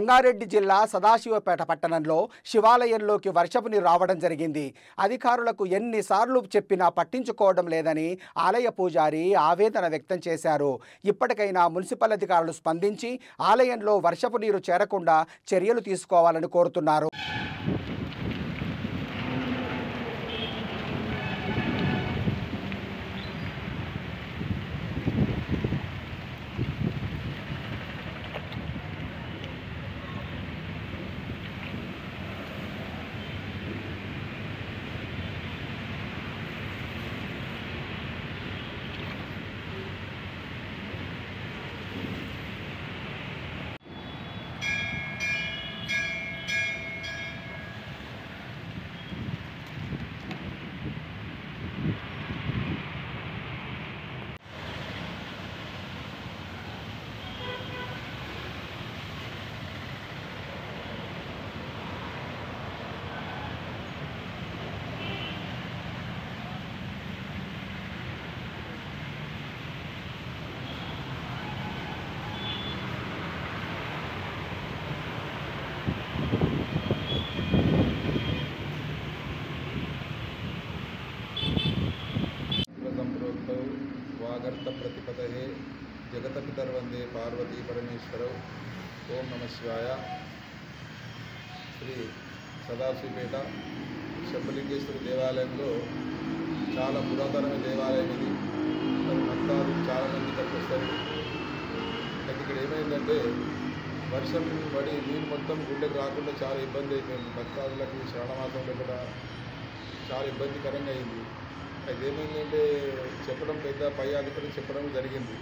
రంగారెడ్డి జిల్లా సదాశివపేట పట్టణంలో శివాలయంలోకి వర్షపు నీరు రావడం జరిగింది. అధికారులకు ఎన్నిసార్లు చెప్పినా పట్టించుకోవడం లేదని ఆలయ పూజారి ఆవేదన వ్యక్తం చేశారు. ఇప్పటికైనా మున్సిపల్ అధికారులు స్పందించి ఆలయంలో వర్షపు నీరు చేరకుండా చర్యలు తీసుకోవాలని కోరుతున్నారు. వాగర్త ప్రతిపదయే జగతపితర్వందే పార్వతీ పరమేశ్వరౌ. ఓం నమ శివాయ. శ్రీ సదాశివపేట శంభులింగేశ్వర దేవాలయంలో చాలా పురాతనమైన దేవాలయం ఇది. మరి భక్తాలు చాలామంది ఇక్కడికి వస్తారు. అయితే ఇక్కడ ఏమైందంటే వర్షం పడి నీళ్ళు మొత్తం గుండెకు రాకుండా చాలా ఇబ్బంది అయిపోయింది. భక్తాదులకు శ్రావణమాసంలో కూడా చాలా ఇబ్బందికరంగా అయింది. అయితే ఏమైందంటే చెప్పడం పెద్ద పై అధికారులు చెప్పడం జరిగింది.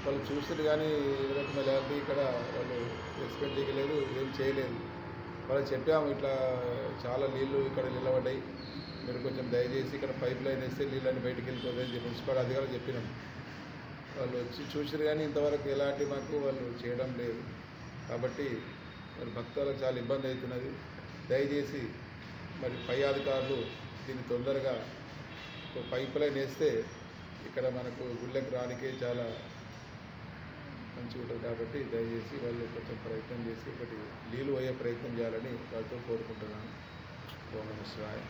వాళ్ళు చూస్తారు కానీ ఎవరికి ఎలాంటి ఇక్కడ వాళ్ళు ఎక్స్పెక్ట్ చేయలేదు, ఏం చేయలేదు. వాళ్ళు చెప్పాము ఇట్లా చాలా నీళ్ళు ఇక్కడ నిలబడ్డాయి, మీరు కొంచెం దయచేసి ఇక్కడ పైప్ లైన్ వేస్తే నీళ్ళని బయటికి వెళ్ళిపోతాయని మున్సిపల్ అధికారులు చెప్పినాం. వాళ్ళు వచ్చి చూసారు కానీ ఇంతవరకు ఎలాంటి మాకు వాళ్ళు చేయడం లేదు. కాబట్టి మరి భక్తులకు చాలా ఇబ్బంది అవుతున్నది. దయచేసి మరి పై అధికారులు దీన్ని తొందరగా పైప్ లైన్ వేస్తే ఇక్కడ మనకు గుళ్ళకి రానికే చాలా మంచిగా ఉంటుంది. కాబట్టి దయచేసి వాళ్ళు కొంచెం ప్రయత్నం చేసి ఒకటి నీళ్ళు పోయే ప్రయత్నం చేయాలని వాళ్ళతో కోరుకుంటున్నాను. ఓం నమః శివాయ.